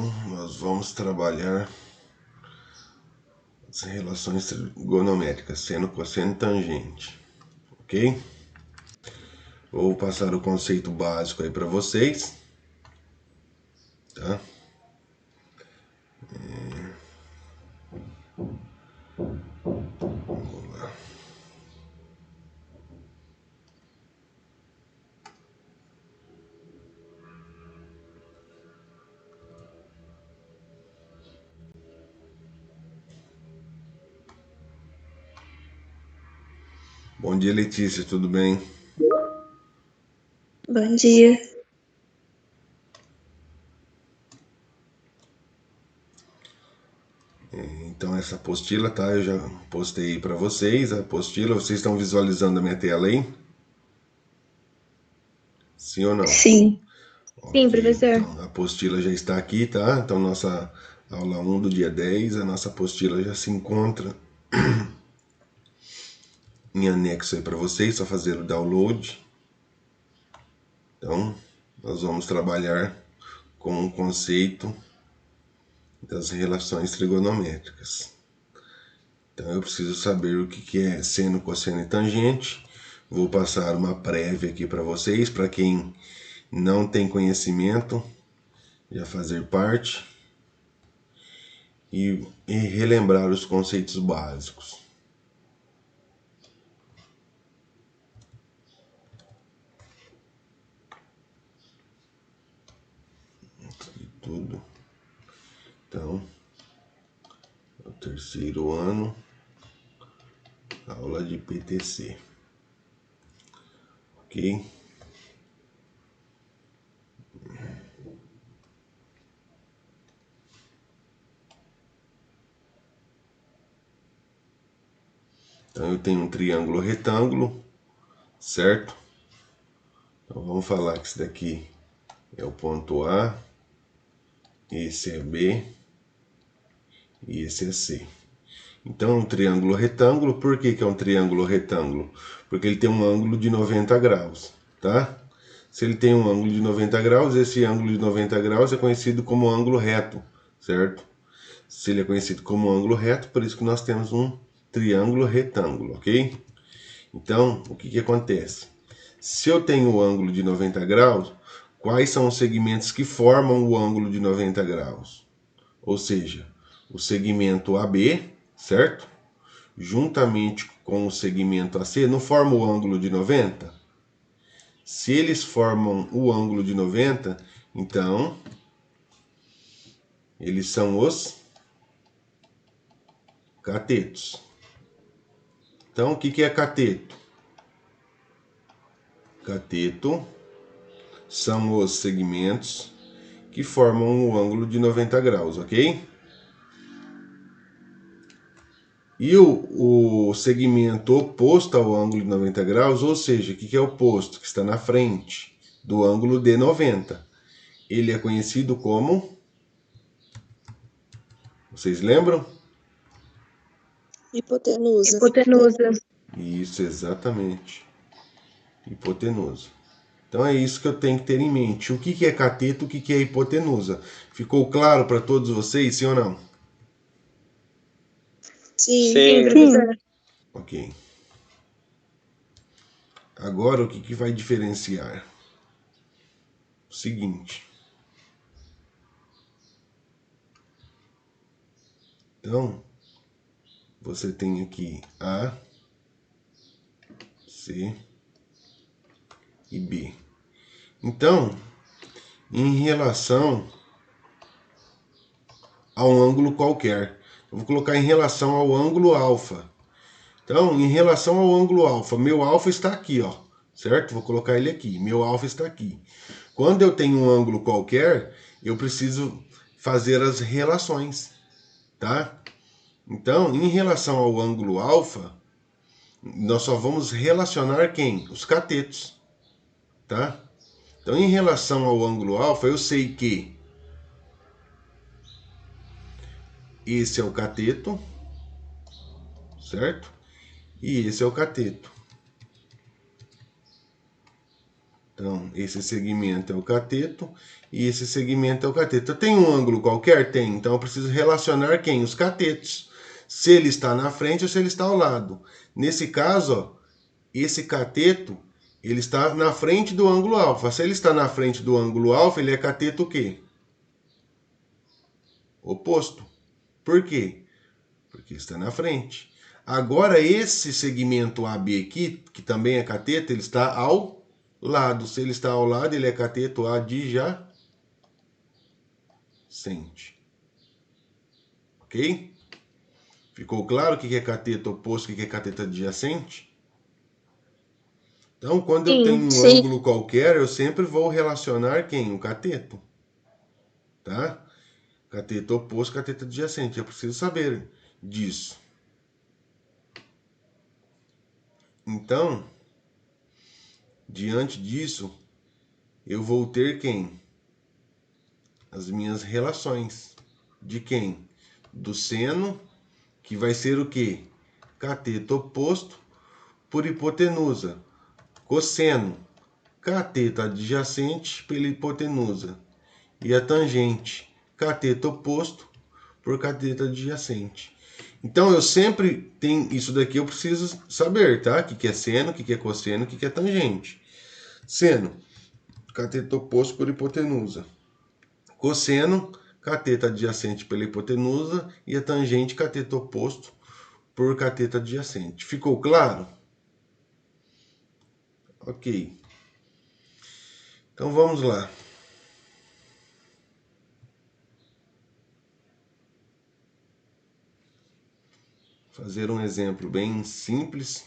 Então, nós vamos trabalhar as relações trigonométricas, seno, cosseno e tangente, ok? Vou passar o conceito básico aí para vocês, tá? Vamos lá. Bom dia, Letícia, tudo bem? Bom dia. Então essa apostila, tá? Eu já postei para vocês a apostila. Vocês estão visualizando a minha tela aí? Sim ou não? Sim. Sim, Ok, professor. então a apostila já está aqui, tá? Então nossa aula 1 do dia 10, a nossa apostila já se encontra em anexo aí para vocês, só fazer o download. Então, nós vamos trabalhar com o conceito das relações trigonométricas. Então, eu preciso saber o que é seno, cosseno e tangente. Vou passar uma prévia aqui para vocês, para quem não tem conhecimento, já fazer parte e relembrar os conceitos básicos. Tudo. Então, é o terceiro ano, aula de PTC. Ok? Então, eu tenho um triângulo retângulo, certo? Então, vamos falar que esse daqui é o ponto A, esse é B e esse é C. Então, é um triângulo retângulo. Por que é um triângulo retângulo? Porque ele tem um ângulo de 90 graus, tá? Se ele tem um ângulo de 90 graus, esse ângulo de 90 graus é conhecido como ângulo reto, certo? Se ele é conhecido como ângulo reto, por isso que nós temos um triângulo retângulo, ok? Então, o que acontece? Se eu tenho o ângulo de 90 graus, quais são os segmentos que formam o ângulo de 90 graus? Ou seja, o segmento AB, certo? Juntamente com o segmento AC, não forma o ângulo de 90? Se eles formam o ângulo de 90, então eles são os catetos. Então, o que é cateto? Cateto são os segmentos que formam o ângulo de 90 graus, ok? E o segmento oposto ao ângulo de 90 graus, ou seja, o que é oposto? Que está na frente do ângulo de 90. Ele é conhecido como... Vocês lembram? Hipotenusa. Hipotenusa. Isso, exatamente. Hipotenusa. Então é isso que eu tenho que ter em mente. O que é cateto, o que é hipotenusa? Ficou claro para todos vocês, sim ou não? Sim. Professor. Ok. Agora o que vai diferenciar? O seguinte. Então, você tem aqui A, C e B. Então, em relação a um ângulo qualquer, eu vou colocar em relação ao ângulo alfa. Então, em relação ao ângulo alfa, meu alfa está aqui, ó, certo? Vou colocar ele aqui. Meu alfa está aqui. Quando eu tenho um ângulo qualquer, eu preciso fazer as relações, tá? Então, em relação ao ângulo alfa, nós só vamos relacionar quem? Os catetos, tá? Então, em relação ao ângulo alfa, eu sei que esse é o cateto, certo? E esse é o cateto. Então, esse segmento é o cateto e esse segmento é o cateto. Tem um ângulo qualquer? Tem. Então, eu preciso relacionar quem? Os catetos. Se ele está na frente ou se ele está ao lado. Nesse caso, ó, esse cateto, ele está na frente do ângulo alfa. Se ele está na frente do ângulo alfa, ele é cateto o quê? Oposto. Por quê? Porque está na frente. Agora, esse segmento AB aqui, que também é cateto, ele está ao lado. Se ele está ao lado, ele é cateto adjacente. Ok? Ficou claro o que é cateto oposto e o que é cateto adjacente? Então, quando eu tenho um ângulo qualquer, eu sempre vou relacionar quem? O cateto. Tá? Cateto oposto, cateto adjacente. Eu preciso saber disso. Então, diante disso, eu vou ter quem? As minhas relações. De quem? Do seno, que vai ser o quê? Cateto oposto por hipotenusa. Cosseno, cateto adjacente pela hipotenusa. E a tangente, cateto oposto por cateto adjacente. Então, eu sempre tenho isso daqui, eu preciso saber, tá? O que é seno, o que é cosseno, o que é tangente. Seno, cateto oposto por hipotenusa. Cosseno, cateto adjacente pela hipotenusa. E a tangente, cateto oposto por cateto adjacente. Ficou claro? Ok. Então, vamos lá. Fazer um exemplo bem simples.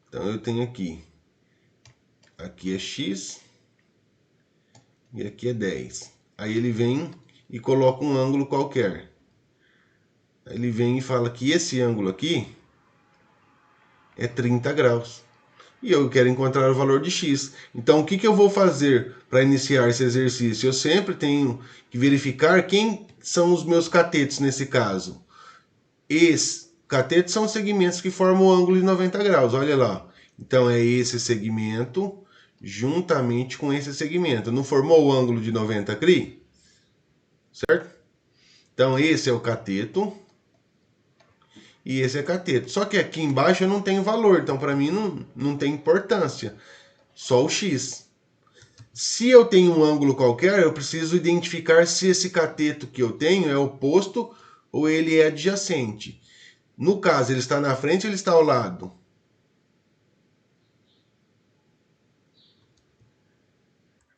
Então, eu tenho aqui é x e aqui é 10. Aí ele vem e coloca um ângulo qualquer. Aí ele vem e fala que esse ângulo aqui é 30 graus. E eu quero encontrar o valor de x. Então, o que eu vou fazer para iniciar esse exercício? Eu sempre tenho que verificar quem são os meus catetos nesse caso. Esses catetos são segmentos que formam o ângulo de 90 graus. Olha lá. Então, é esse segmento juntamente com esse segmento. Não formou o ângulo de 90 CRI? Certo? Então, esse é o cateto. E esse é cateto. Só que aqui embaixo eu não tenho valor. Então, para mim, não tem importância. Só o x. Se eu tenho um ângulo qualquer, eu preciso identificar se esse cateto que eu tenho é oposto ou ele é adjacente. No caso, ele está na frente ou ele está ao lado?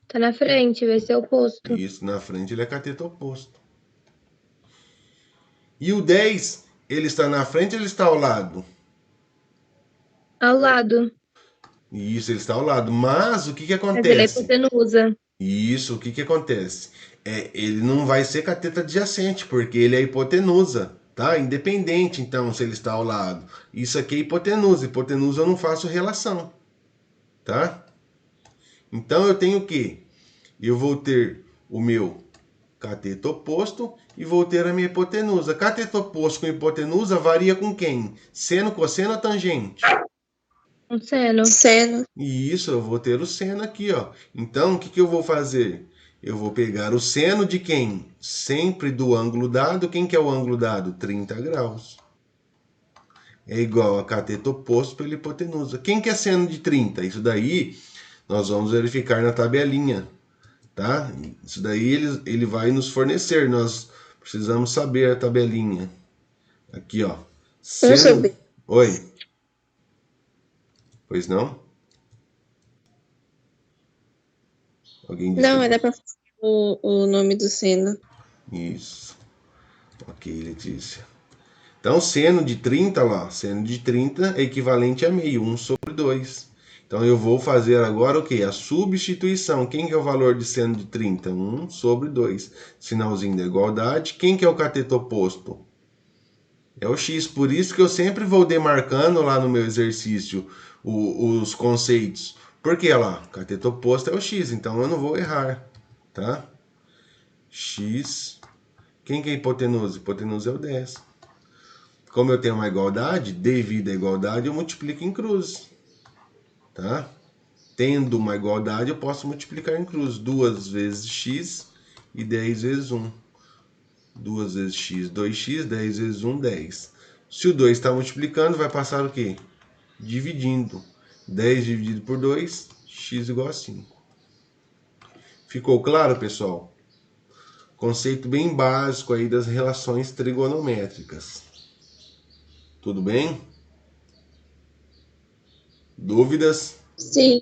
Tá na frente, vai ser oposto. Isso, na frente ele é cateto oposto. E o 10, ele está na frente ou ele está ao lado? Ao lado. Isso, ele está ao lado. Mas o que Mas ele é acontece? hipotenusa. Isso, o que acontece? Ele não vai ser cateto adjacente, porque ele é hipotenusa, tá? Independente, então, se ele está ao lado. Isso aqui é hipotenusa. Hipotenusa eu não faço relação, tá? Então, eu tenho o quê? Eu vou ter o meu cateto oposto e vou ter a minha hipotenusa. Cateto oposto com hipotenusa varia com quem? Seno, cosseno ou tangente? Um seno. E isso, eu vou ter o seno aqui, ó. Então, o que eu vou fazer? Eu vou pegar o seno de quem? Sempre do ângulo dado. Quem que é o ângulo dado? 30 graus. É igual a cateto oposto pela hipotenusa. Quem que é seno de 30? Isso daí nós vamos verificar na tabelinha, tá? Isso daí ele vai nos fornecer. Nós precisamos saber a tabelinha. Aqui, ó. Seno... Oi. Pois não? Alguém disse Não, era para o nome do seno. Isso. Ok, Letícia. Então, seno de 30, lá, seno de 30 é equivalente a meio, 1 sobre 2. Então, eu vou fazer agora o quê? A substituição. Quem que é o valor de seno de 30? 1 sobre 2. Sinalzinho da igualdade. Quem que é o cateto oposto? É o x. Por isso que eu sempre vou demarcando lá no meu exercício os conceitos. Porque lá, cateto oposto é o x, então eu não vou errar, tá? X. Quem que é hipotenusa? Hipotenusa é o 10. Como eu tenho uma igualdade, devido à igualdade, eu multiplico em cruzes. Tá? Tendo uma igualdade, eu posso multiplicar em cruz. 2 vezes x e 10 vezes 1. 2 vezes x, 2x, 10 vezes 1, 10. Se o 2 está multiplicando, vai passar o quê? Dividindo. 10 dividido por 2, x igual a 5. Ficou claro, pessoal? Conceito bem básico aí das relações trigonométricas. Tudo bem? Dúvidas? Sim.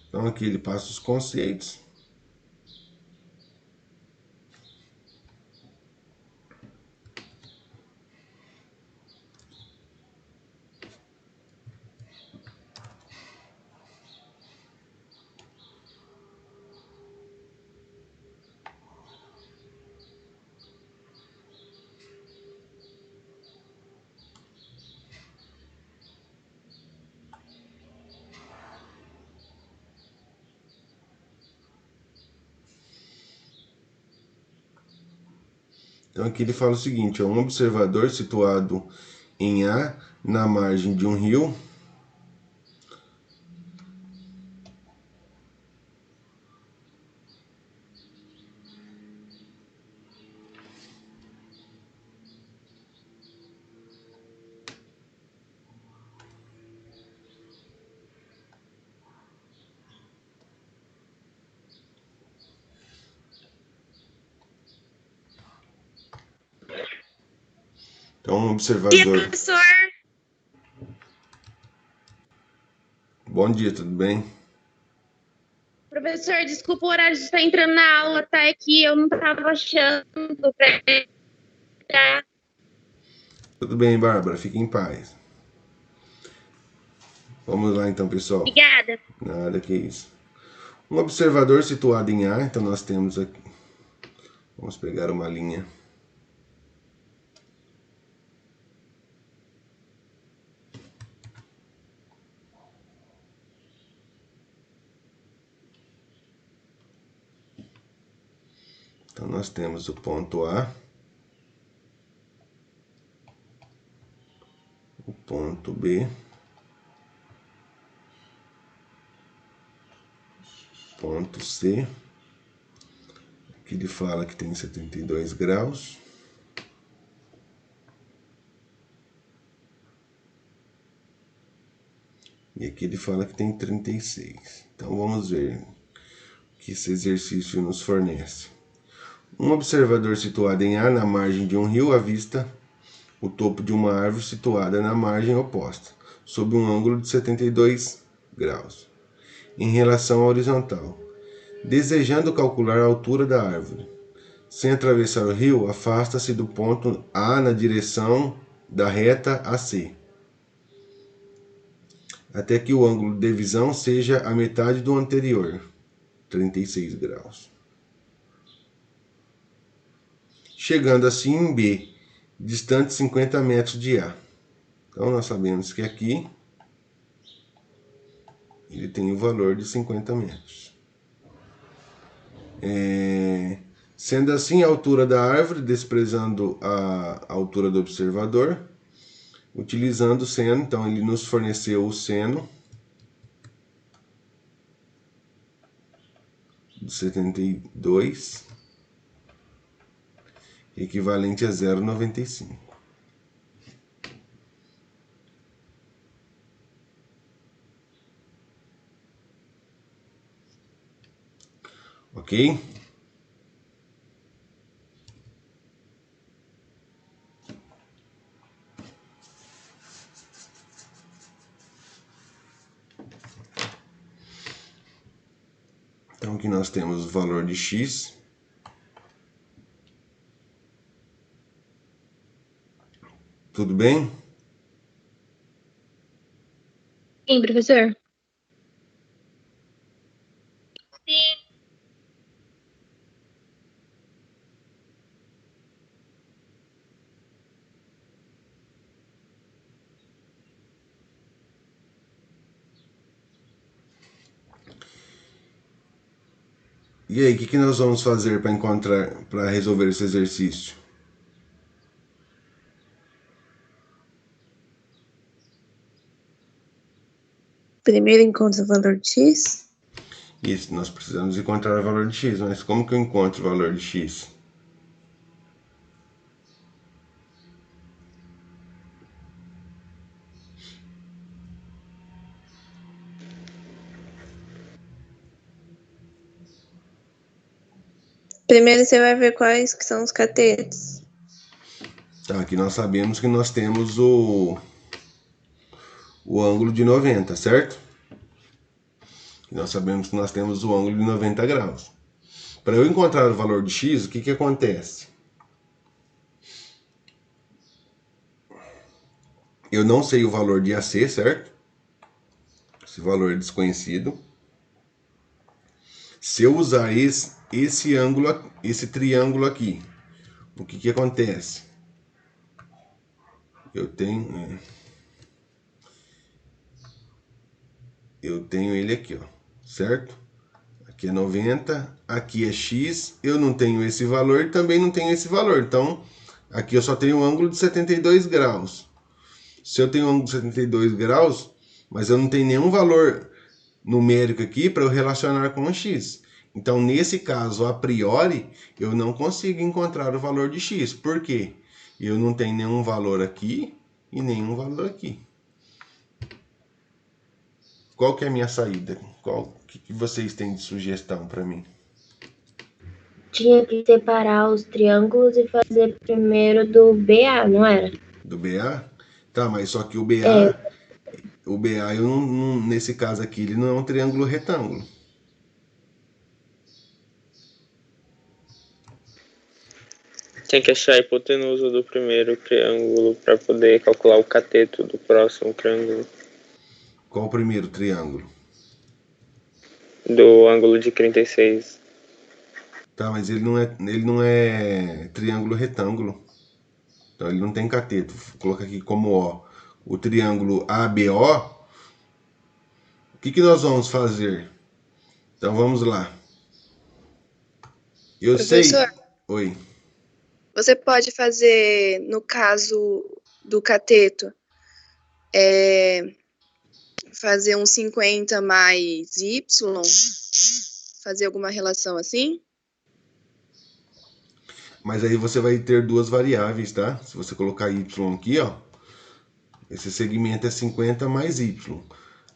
Então aqui ele passa os conceitos. Então aqui ele fala o seguinte, um observador situado em A, na margem de um rio, então um observador... Professor. Bom dia, tudo bem? Professor, desculpa o horário de estar entrando na aula, tá? É que eu não estava achando para entrar. Tudo bem, Bárbara, fique em paz. Vamos lá então, pessoal. Obrigada. Nada que isso. Um observador situado em A, então nós temos aqui... Vamos pegar uma linha. Então nós temos o ponto A, o ponto B, ponto C, aqui ele fala que tem 72 graus, e aqui ele fala que tem 36. Então vamos ver o que esse exercício nos fornece. Um observador situado em A, na margem de um rio, avista o topo de uma árvore situada na margem oposta, sob um ângulo de 72 graus, em relação à horizontal. Desejando calcular a altura da árvore, sem atravessar o rio, afasta-se do ponto A na direção da reta AC. até que o ângulo de visão seja a metade do anterior, 36 graus. Chegando assim em B, distante 50 metros de A. Então nós sabemos que aqui ele tem o valor de 50 metros. Sendo assim, a altura da árvore, desprezando a altura do observador, utilizando o seno, então ele nos forneceu o seno de 72, equivalente a 0,95. Ok? Então aqui nós temos o valor de x. Tudo bem? Sim, professor. Sim. E aí, o que nós vamos fazer para resolver esse exercício? Primeiro encontra o valor de x. Isso, nós precisamos encontrar o valor de x, mas como que eu encontro o valor de x? Primeiro você vai ver quais que são os catetos. Tá, aqui nós sabemos que nós temos o ângulo de 90, certo? Nós sabemos que nós temos o ângulo de 90 graus. Para eu encontrar o valor de x, o que acontece? Eu não sei o valor de AC, certo? Esse valor é desconhecido. Se eu usar esse ângulo, esse triângulo aqui, o que acontece? Eu tenho ele aqui, ó, certo? Aqui é 90, aqui é x, eu não tenho esse valor, também não tenho esse valor. Então, aqui eu só tenho um ângulo de 72 graus. Se eu tenho um ângulo de 72 graus, mas eu não tenho nenhum valor numérico aqui para eu relacionar com o x. Então, nesse caso, a priori, eu não consigo encontrar o valor de x. Por quê? Eu não tenho nenhum valor aqui e nenhum valor aqui. Qual que é a minha saída? O que vocês têm de sugestão para mim? Tinha que separar os triângulos e fazer primeiro do BA, não era? Do BA? Tá, mas só que o BA, eu não, nesse caso aqui, ele não é um triângulo retângulo. Tem que achar a hipotenusa do primeiro triângulo para poder calcular o cateto do próximo triângulo. Qual o primeiro triângulo? Do ângulo de 36. Tá, mas ele não é triângulo retângulo. Então ele não tem cateto. Vou colocar aqui como O. O triângulo ABO. O que nós vamos fazer? Então vamos lá. Eu Professor, sei. Oi. você pode fazer, no caso do cateto, fazer um 50 mais y, fazer alguma relação assim? Mas aí você vai ter duas variáveis, tá? Se você colocar y aqui, ó, esse segmento é 50 mais y.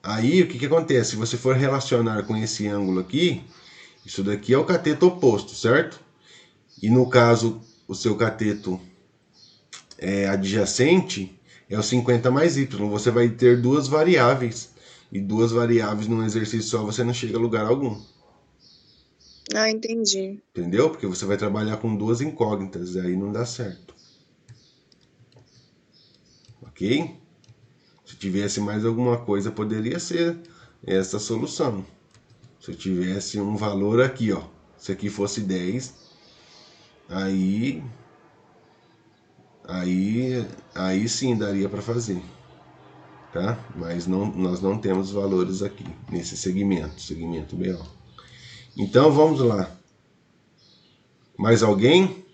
Aí o que acontece? Se você for relacionar com esse ângulo aqui, isso daqui é o cateto oposto, certo? E no caso, o seu cateto adjacente é o 50 mais y. Você vai ter duas variáveis. E duas variáveis num exercício só você não chega a lugar algum. Ah, entendi. Entendeu? Porque você vai trabalhar com duas incógnitas, e aí não dá certo. Ok? Se tivesse mais alguma coisa, poderia ser essa solução. Se eu tivesse um valor aqui, ó, se aqui fosse 10, aí sim daria para fazer, tá? Mas não, nós não temos valores aqui nesse segmento BO. Então vamos lá. Mais alguém?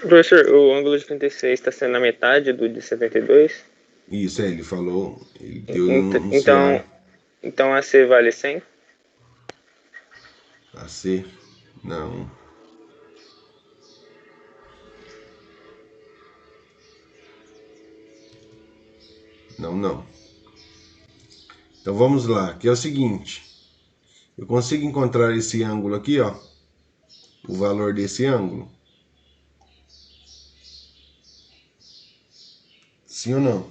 Professor, o ângulo de 36 está sendo a metade do de 72? Isso, ele falou, ele deu um Então AC vale 100? AC, não. Não. Então vamos lá, que é o seguinte. Eu consigo encontrar esse ângulo aqui, ó. O valor desse ângulo. Sim ou não?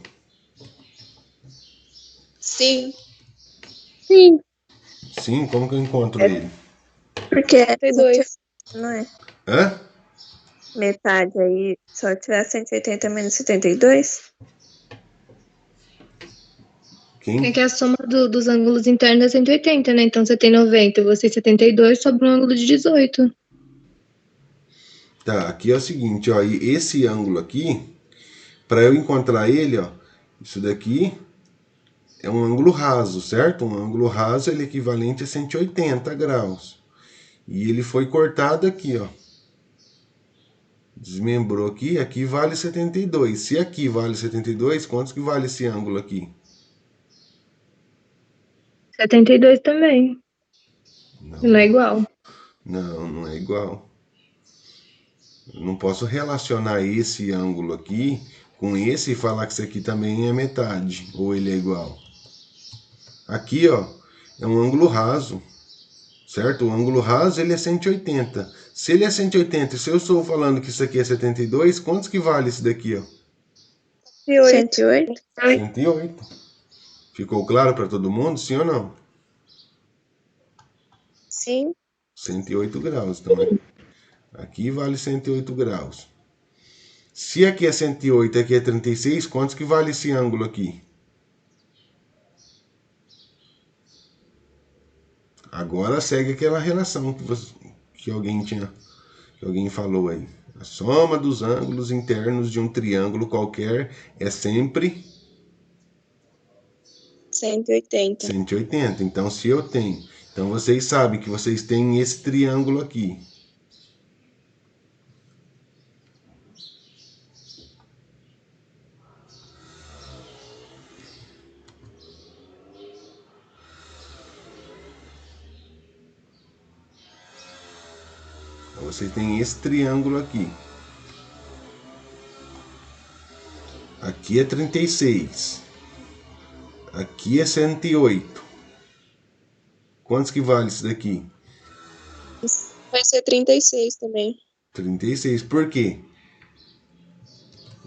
Sim, Sim. Sim, como que eu encontro ele? Porque é 72. não é? Hã? Metade aí, só tiver 180 menos 72? Quem? É que a soma dos ângulos internos é 180, né? Então você tem 90, você 72, sobra um ângulo de 18. Tá, aqui é o seguinte, ó. E esse ângulo aqui, para eu encontrar ele, ó. Isso daqui é um ângulo raso, certo? Um ângulo raso ele é equivalente a 180 graus. E ele foi cortado aqui, ó. Desmembrou aqui, aqui vale 72. Se aqui vale 72, quantos que vale esse ângulo aqui? 72 também. Não é igual. Não é igual. Eu não posso relacionar esse ângulo aqui com esse e falar que isso aqui também é metade, ou ele é igual. Aqui, ó, é um ângulo raso, certo? O ângulo raso, ele é 180. Se ele é 180, se eu estou falando que isso aqui é 72, quantos que vale esse daqui, ó? 108? 108. Ficou claro para todo mundo, sim ou não? sim. 108 graus, então aqui vale 108 graus. Se aqui é 108 e aqui é 36, quantos que vale esse ângulo aqui? Agora segue aquela relação que alguém falou aí. A soma dos ângulos internos de um triângulo qualquer é sempre 180. 180. Então, se eu tenho... Então, vocês sabem que vocês têm esse triângulo aqui. Então, vocês têm esse triângulo aqui. Aqui é 36. Aqui é 108. Quantos que vale isso daqui? Vai ser 36 também. 36. Por quê?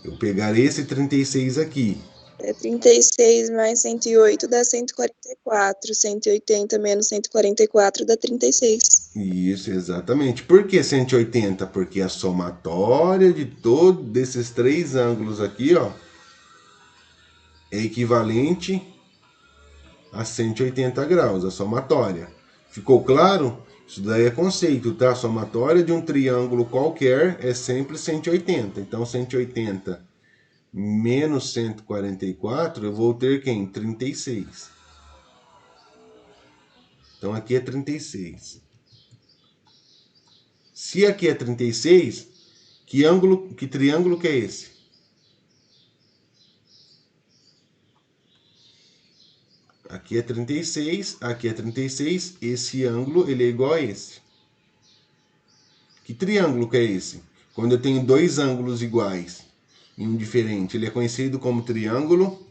Eu pegar esse 36 aqui. É 36 mais 108 dá 144. 180 menos 144 dá 36. Isso, exatamente. Por que 180? Porque a somatória de todos esses três ângulos aqui, ó, é equivalente a 180 graus, a somatória. Ficou claro? Isso daí é conceito, tá? A somatória de um triângulo qualquer é sempre 180. Então, 180 menos 144, eu vou ter quem? 36. Então, aqui é 36. Se aqui é 36, que triângulo que é esse? Aqui é 36, aqui é 36, esse ângulo ele é igual a esse. Que triângulo que é esse? Quando eu tenho dois ângulos iguais e um diferente, ele é conhecido como triângulo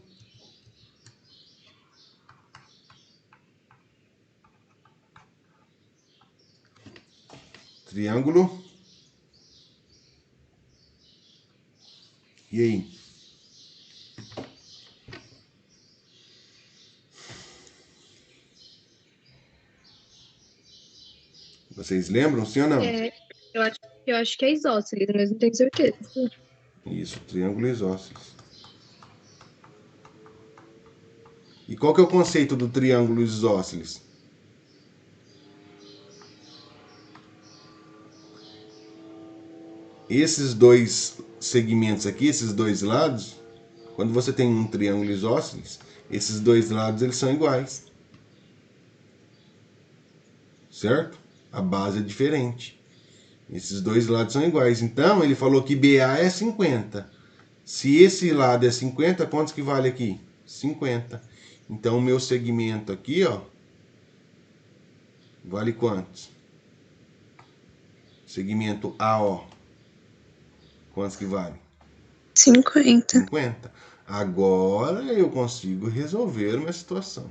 e aí? Vocês lembram, sim ou não? Eu acho que é isósceles, mas não tenho certeza. Isso, triângulo isósceles. E qual que é o conceito do triângulo isósceles? Esses dois segmentos aqui, esses dois lados, quando você tem um triângulo isósceles, esses dois lados eles são iguais. Certo? A base é diferente. Esses dois lados são iguais. Então, ele falou que BA é 50. Se esse lado é 50, quantos que vale aqui? 50. Então, o meu segmento aqui, ó, vale quantos? Segmento AO. Quantos que vale? 50. 50. Agora eu consigo resolver uma situação.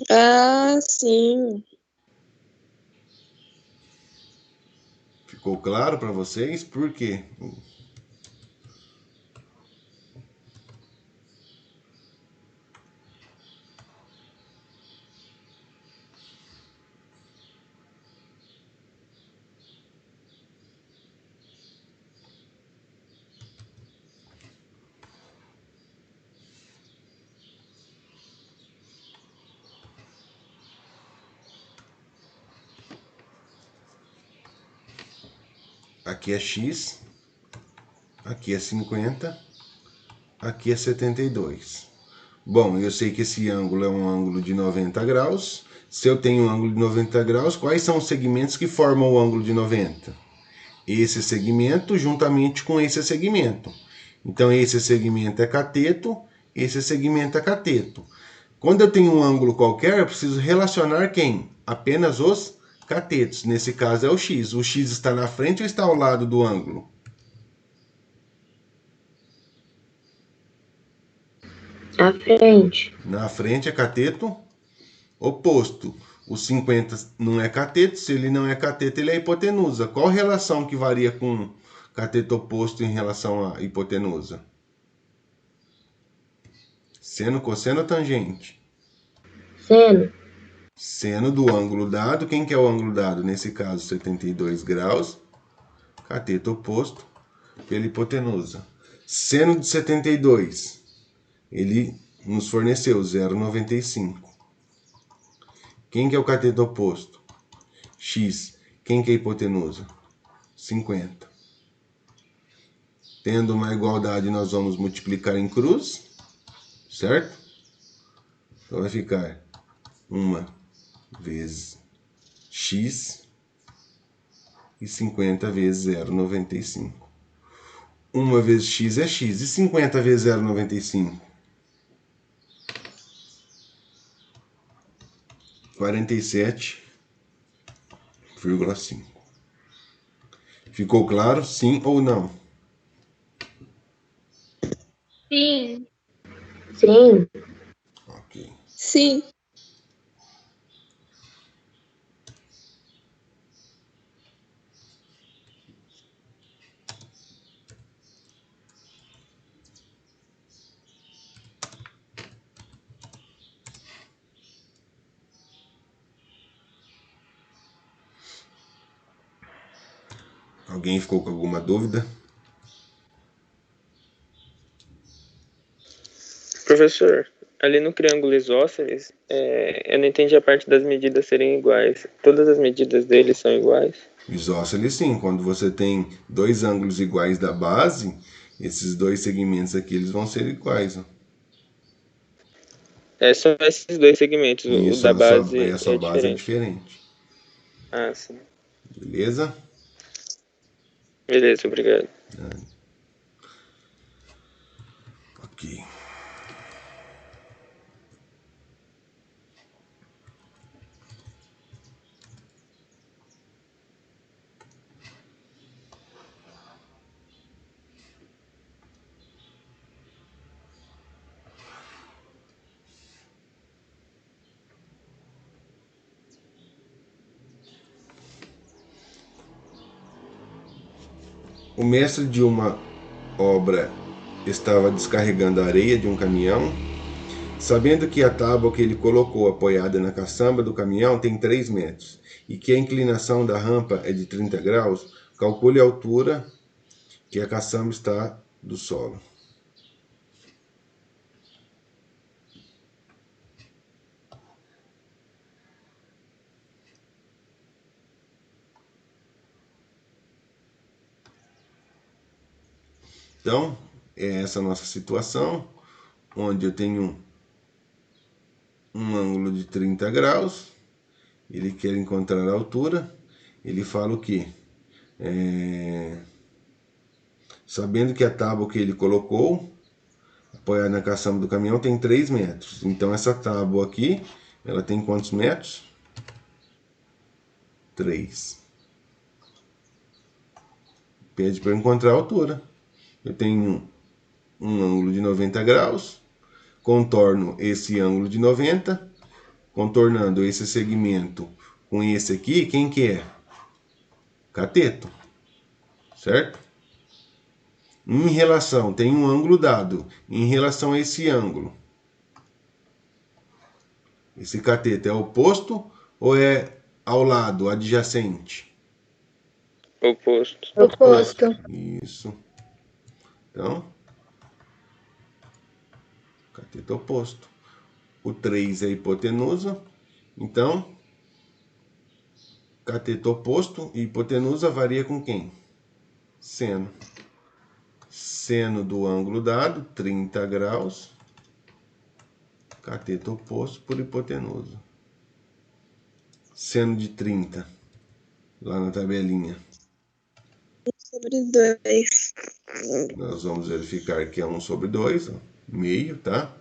Ah, sim. Ficou claro para vocês? Por quê? Aqui é X, aqui é 50, aqui é 72. Bom, eu sei que esse ângulo é um ângulo de 90 graus. Se eu tenho um ângulo de 90 graus, quais são os segmentos que formam o ângulo de 90? Esse segmento juntamente com esse segmento. Então, esse segmento é cateto, esse segmento é cateto. Quando eu tenho um ângulo qualquer, eu preciso relacionar quem? Apenas os catetos. Nesse caso é o X. O X está na frente ou está ao lado do ângulo? À frente. Na frente é cateto oposto. O 50 não é cateto. Se ele não é cateto, ele é hipotenusa. Qual relação que varia com cateto oposto em relação à hipotenusa? Seno, cosseno ou tangente? Seno. Seno do ângulo dado. Quem que é o ângulo dado? Nesse caso, 72 graus. Cateto oposto pela hipotenusa. Seno de 72. Ele nos forneceu 0,95. Quem que é o cateto oposto? X. Quem que é a hipotenusa? 50. Tendo uma igualdade, nós vamos multiplicar em cruz. Certo? Então vai ficar 1 vezes X e 50 vezes 0,95. 1 vezes X é X. E 50 vezes 0,95? 47,5. Ficou claro? Sim ou não? Sim. Sim. Ok. Sim. Alguém ficou com alguma dúvida? Professor, ali no triângulo isósceles, eu não entendi a parte das medidas serem iguais. Todas as medidas dele são iguais? Isósceles sim, quando você tem dois ângulos iguais da base, esses dois segmentos aqui eles vão ser iguais. Ó. São esses dois segmentos, o Isso, da base aí a sua é base é diferente. diferente. Ah, sim. Beleza? Beleza, obrigado. Ok. O mestre de uma obra estava descarregando a areia de um caminhão. Sabendo que a tábua que ele colocou apoiada na caçamba do caminhão tem 3 metros e que a inclinação da rampa é de 30 graus, calcule a altura que a caçamba está do solo. Então, é essa a nossa situação, onde eu tenho um ângulo de 30 graus, ele quer encontrar a altura, ele fala o quê? Sabendo que a tábua que ele colocou, apoiada na caçamba do caminhão, tem 3 metros. Então, essa tábua aqui, ela tem quantos metros? 3. Pede para encontrar a altura. Eu tenho um ângulo de 90 graus, contorno esse ângulo de 90, contornando esse segmento com esse aqui, quem que é? Cateto, certo? Em relação, tem um ângulo dado, em relação a esse ângulo, esse cateto é oposto ou é ao lado, adjacente? Oposto. Oposto. Isso. Então, cateto oposto. O 3 é a hipotenusa, então, cateto oposto e hipotenusa varia com quem? Seno. Seno do ângulo dado, 30 graus, cateto oposto por hipotenusa. Seno de 30, lá na tabelinha. Sobre 2. Nós vamos verificar que é 1 sobre 2, ó, meio, tá?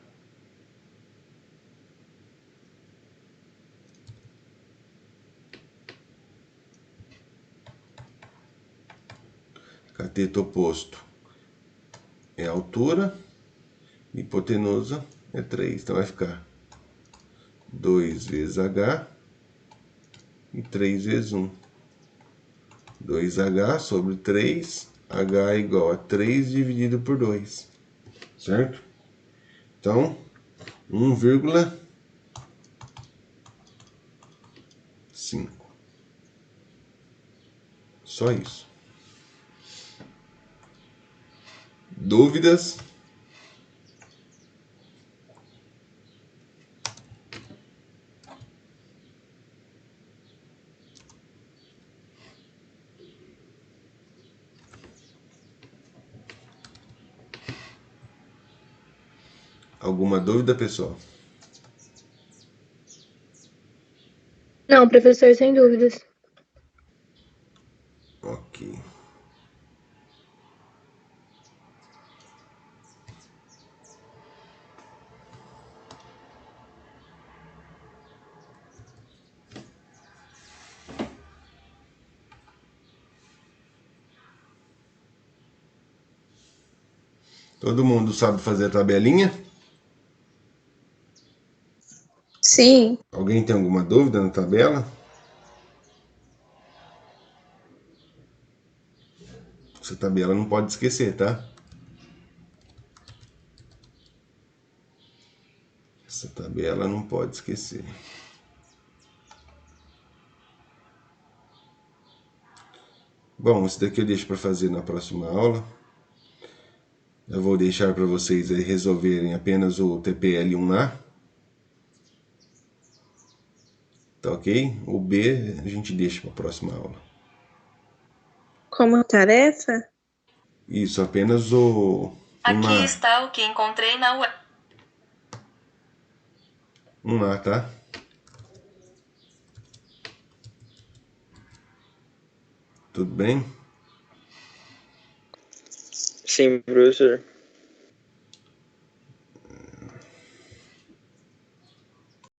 Cateto oposto é altura, hipotenusa é 3. Então vai ficar 2 vezes H e 3 vezes 1. 2H sobre 3, H é igual a 3 dividido por 2, certo? Então, 1,5. Só isso. Dúvidas? Alguma dúvida, pessoal? Não, professor, sem dúvidas. Ok. Todo mundo sabe fazer a tabelinha? Sim. Alguém tem alguma dúvida na tabela? Essa tabela não pode esquecer, tá? Essa tabela não pode esquecer. Bom, isso daqui eu deixo para fazer na próxima aula. Eu vou deixar para vocês aí resolverem apenas o TPL1A. Tá ok? O B a gente deixa para a próxima aula. Como tarefa? Isso, apenas o... Aqui está o que encontrei na web. 1A, tá? Tudo bem? Sim, professor.